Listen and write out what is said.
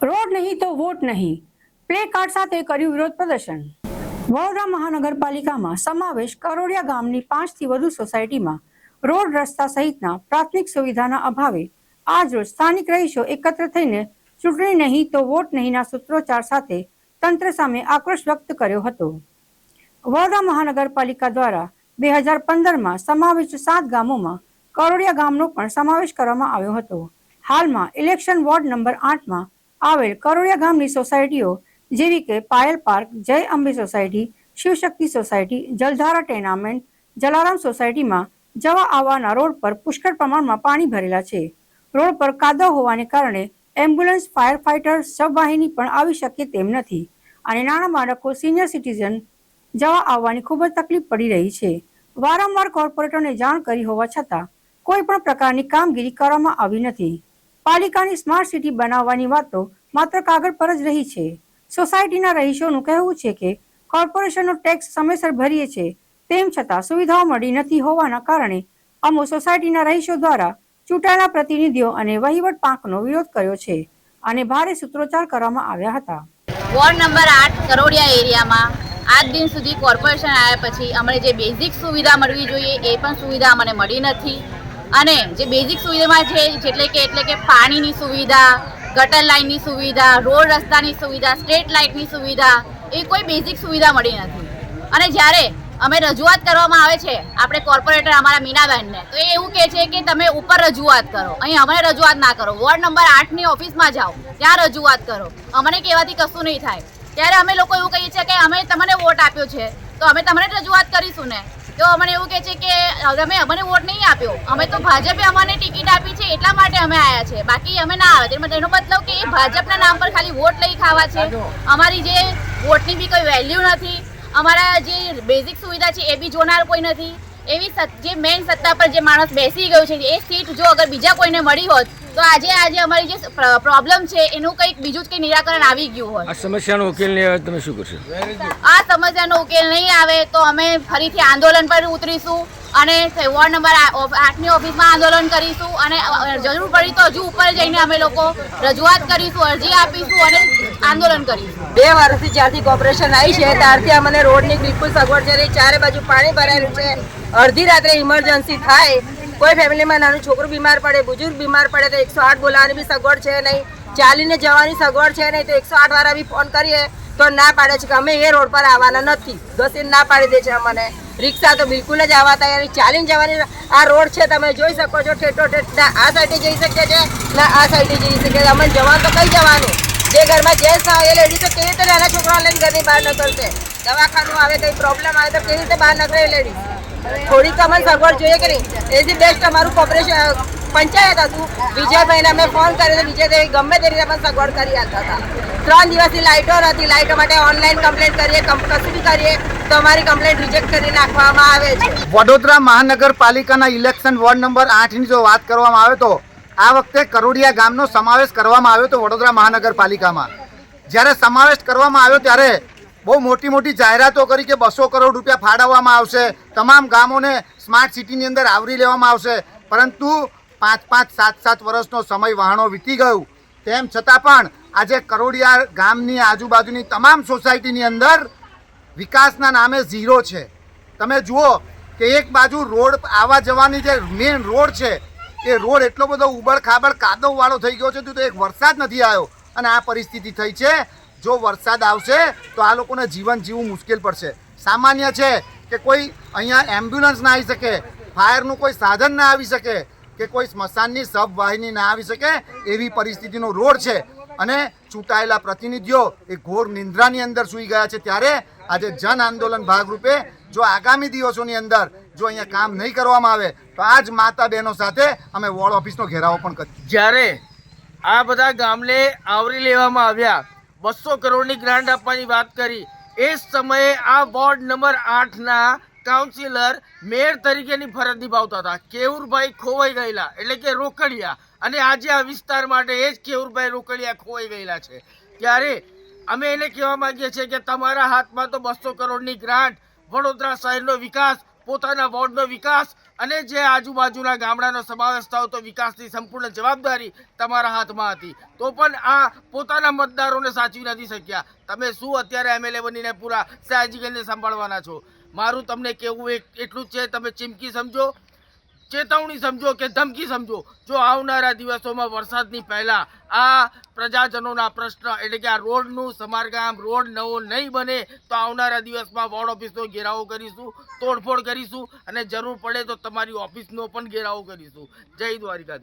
Road નહીં તો vote નહીં, પ્લે કાર્ડ સાથે કર્યું વિરોધ પ્રદર્શન. વડોદરા મહાનગરપાલિકામાં સમાવેશ કરોડિયા ગામની 5થી વધુ સોસાયટીમાં રોડ રસ્તા સહિતના પ્રાથમિક સુવિધાના અભાવે આજરોજ સ્થાનિક રહીશો એકત્ર થઈને ચૂંટણી નહીં તો વોટ નહીંના સૂત્રોચ્ચાર સાથે તંત્ર સામે આક્રોશ વ્યક્ત કર્યો હતો. વડોદરા મહાનગરપાલિકા દ્વારા 2015માં સમાવિષ્ટ 7 ગામોમાં કરોડિયા ગામનો પણ સમાવેશ કરવામાં આવ્યો હતો. હાલમાં ઇલેક્શન વોર્ડ નંબર 8માં આવેલ કરોડિયા ગામની સોસાયટીઓ જેવી કે પાયલ પાર્ક, જય અંબે સોસાયટી, શિવશક્તિ સોસાયટી, જલધારા ટેનામેન્ટ, જલારામ સોસાયટીમાં જવા આવવાના રોડ પર પુષ્કળ પ્રમાણમાં પાણી ભરેલા છે. રોડ પર કાદવ હોવાને કારણે એમ્બ્યુલન્સ, ફાયર ફાઈટર, શબવાહિની પણ આવી શકે તેમ નથી અને નાના બાળકો, સિનિયર સિટીઝન જવા આવવાની ખૂબ જ તકલીફ પડી રહી છે. વારંવાર કોર્પોરેટરને જાણ કરી હોવા છતાં કોઈ પણ પ્રકારની કામગીરી કરવામાં આવી નથી. પાલિકાની સ્માર્ટ સિટી બનાવવાની વાતો માત્ર કાગળ પર જ રહી છે. સોસાયટીના રહીશોનું કહેવું છે કે કોર્પોરેશનનો ટેક્સ સમયસર ભરીએ છે, તેમ છતાં સુવિધાઓ મળી નથી હોવાના કારણે અમો સોસાયટીના રહીશો દ્વારા ચૂંટાયેલા પ્રતિનિધિઓ અને વહીવટ પાંખનો વિરોધ કર્યો છે અને ભારે સૂત્રોચ્ચાર કરવામાં આવ્યા હતા. વોર્ડ નંબર 8 કરોડિયા એરિયામાં આજ દિન સુધી કોર્પોરેશન આવ્યા પછી અમને જે બેઝિક સુવિધા મળવી જોઈએ એ પણ સુવિધા અમને મળી નથી અને જે બેઝિક સુવિધામાં છે એટલે કે પાણીની સુવિધા, ગટર લાઇનની સુવિધા, રોડ રસ્તાની સુવિધા, સ્ટ્રીટ લાઇટની સુવિધા એ કોઈ બેઝિક સુવિધા મળી નથી. અને જ્યારે અમે રજૂઆત કરવામાં આવે છે આપણે કોર્પોરેટર અમારા મીનાબેનને, તો એ એવું કહે છે કે તમે ઉપર રજૂઆત કરો, અહીં અમને રજૂઆત ના કરો, વોર્ડ નંબર 8ની ઓફિસમાં જાઓ, ત્યાં રજૂઆત કરો, અમને કહેવાથી કશું નહીં થાય. ત્યારે અમે લોકો એવું કહીએ છીએ કે અમે તમને વોટ આપ્યો છે તો અમે તમને રજૂઆત કરીશું ને. તો અમને એવું કહે છે કે તમે અમને વોટ નહીં આપ્યો, અમે તો ભાજપે અમને ટિકિટ આપી છે એટલા માટે અમે આવ્યા છે, બાકી અમે ના આવે. એનો મતલબ કે એ ભાજપના નામ પર ખાલી વોટ લઈ ખાવા છે. અમારી જે વોટની બી કોઈ વેલ્યુ નથી, અમારા જે બેઝિક સુવિધા છે એ બી જોનાર કોઈ નથી. એવી જે મેઇન સત્તા પર જે માણસ બેસી ગયો છે એ સીટ જો અગર બીજા કોઈને મળી હોત તો આજે અમારી જે પ્રોબ્લેમ છે એનું કંઈક બીજું જ કંઈ નિરાકરણ આવી ગયું હોય. આ સમસ્યાનો ઉકેલ નહીં આવે તમે શું કરશો? આ સમસ્યાનો ઉકેલ નહીં આવે તો અમે ફરીથી આંદોલન પર ઉતરીશું અને વોર્ડ નંબર 8ની ઓફિસમાં આંદોલન કરીશું અને જરૂર પડી તો હજુ ઉપર જઈને અમે લોકો રજૂઆત કરીશું, અરજી આપીશું અને આંદોલન કરીશું. 2 વર્ષથી જ્યારથી કોર્પોરેશન આવી છે ત્યારથી અમને રોડની બિલકુલ સગવડ છે નહીં. ચારે બાજુ પાણી ભરાયેલું છે. અડધી રાત્રે ઇમરજન્સી થાય, કોઈ ફેમિલીમાં નાનું છોકરું બીમાર પડે, બુજુર્ગ બીમાર પડે તો 108 બોલાવવાની બી સગવડ છે નહીં, ચાલીને જવાની સગવડ છે નહીં. તો 108 વાળા બી ફોન કરીએ તો ના પાડે છે કે અમે એ રોડ પર આવવાના નથી, ઘસીને ના પાડી દે છે અમને. રિક્ષા તો બિલકુલ જ આવવા તૈયાર, ચાલીને જવાની. આ રોડ છે તમે જોઈ શકો છો, ઠેઠો ઠેઠ ના આ સાઈડે જઈ શકે છે ના આ સાઈડે જઈ શકે છે. અમને જવાનું તો કઈ જવાનું? જે ઘરમાં જેન્ટ્સ આવે એ લેડીઝો કેવી રીતે નાના છોકરાઓ લઈને ઘરની બહાર નીકળશે? દવાખાનું આવે, કંઈ પ્રોબ્લેમ આવે તો કેવી રીતે બહાર નીકળે એ લેડીઝ? થોડીક અમને સગવડ જોઈએ કે નહીં? એથી બેસ્ટ અમારું કોર્પોરેશન પંચાયત હતું. વિજયભાઈને અમે ફોન કર્યો તો વિજયભાઈ ગમે તે રીતે અમને સગવડ કરી આપતા હતા. 3 દિવસની લાઇટો નથી, લાઇટો માટે ઓનલાઈન કમ્પ્લેન્ટ કરીએ, કશું બી કરીએ તો અમારી કમ્પ્લેન્ટ રિજેક્ટ કરી નાખવામાં આવે છે. વડોદરા મહાનગરપાલિકાના ઇલેક્શન વોર્ડ નંબર 8ની જો વાત કરવામાં આવે તો આ વખતે કરોડિયા ગામનો સમાવેશ કરવામાં આવ્યો તો વડોદરા મહાનગરપાલિકામાં. જ્યારે સમાવેશ કરવામાં આવ્યો ત્યારે બહુ મોટી મોટી જાહેરાતો કરી કે 200 કરોડ રૂપિયા ફાળવવામાં આવશે, તમામ ગામોને સ્માર્ટ સિટીની અંદર આવરી લેવામાં આવશે. પરંતુ 5-5, 7-7 વર્ષનો સમય વહાણો વીતી ગયું, તેમ છતાં પણ આજે કરોડિયા ગામની આજુબાજુની તમામ સોસાયટીની અંદર વિકાસના નામે ઝીરો છે. તમે જુઓ કે એક બાજુ રોડ આવવા જવાની જે મેઇન રોડ છે એ રોડ એટલો બધો ઉબડ ખાબડ કાદવવાળો થઈ ગયો છે તો એક વરસાદ નથી આવ્યો અને આ પરિસ્થિતિ થઈ છે. જો વરસાદ આવશે તો આ લોકોને જીવન જીવવું મુશ્કેલ પડશે. સામાન્ય છે કે કોઈ અહીંયા એમ્બ્યુલન્સ ના આવી શકે, ફાયરનું કોઈ સાધન ના આવી શકે કે કોઈ સ્મશાનની શબવાહિની ના આવી શકે એવી પરિસ્થિતિનો રોડ છે અને ચૂંટાયેલા પ્રતિનિધિઓ એ ઘોર નિંદ્રાની અંદર સૂઈ ગયા છે. ત્યારે આજે જન આંદોલન ભાગરૂપે જો આગામી દિવસોની અંદર જો અહીંયા કામ નહીં કરવામાં આવે તો આ જ માતા બહેનો સાથે અમે વોર્ડ ઓફિસનો ઘેરાવો પણ કરીએ. જ્યારે આ બધા ગામને આવરી લેવામાં આવ્યા, 200 કરોડની ગ્રાન્ટ આપવાની વાત કરી, એ જ સમયે આ વોર્ડ નંબર 8ના કાઉન્સિલર મેયર તરીકેની ફરજ નિભાવતા હતા. કેવુરભાઈ ખોવાઈ ગયેલા એટલે કે રોકડિયા, અને આજે આ વિસ્તાર માટે એ જ કેવુરભાઈ રોકડિયા ખોવાઈ ગયેલા છે. ત્યારે અમે એને કહેવા માંગીએ છીએ કે તમારા હાથમાં તો 200 કરોડની ગ્રાન્ટ, વડોદરા શહેરનો વિકાસ, પોતાના વોર્ડનો વિકાસ અને જે આજુબાજુના ગામડાનો સમાવેશ થયો તો વિકાસની સંપૂર્ણ જવાબદારી તમારા હાથમાં હતી, તો પણ આ પોતાના મતદારોને સાચવી નથી શક્યા. તમે શું અત્યારે MLA બનીને પૂરા સયાજીગંજને સંભાળવાના છો? મારું તમને કહેવું એટલું જ છે, તમે ચીમકી સમજો, ચેતવણી સમજો કે ધમકી સમજો. જો આવનારા દિવસોમાં વરસાદની પહેલા આ પ્રજાજનોના પ્રશ્ન એટલે કે આ રોડનું સમારકામ, રોડ નવો નહીં બને તો આવનારા દિવસમાં વોર્ડ ઓફિસનો ઘેરાવો કરીશું, તોડફોડ કરીશું અને જરૂર પડે તો તમારી ઓફિસનો પણ ઘેરાવો કરીશું. જય દ્વારિકાધીશ.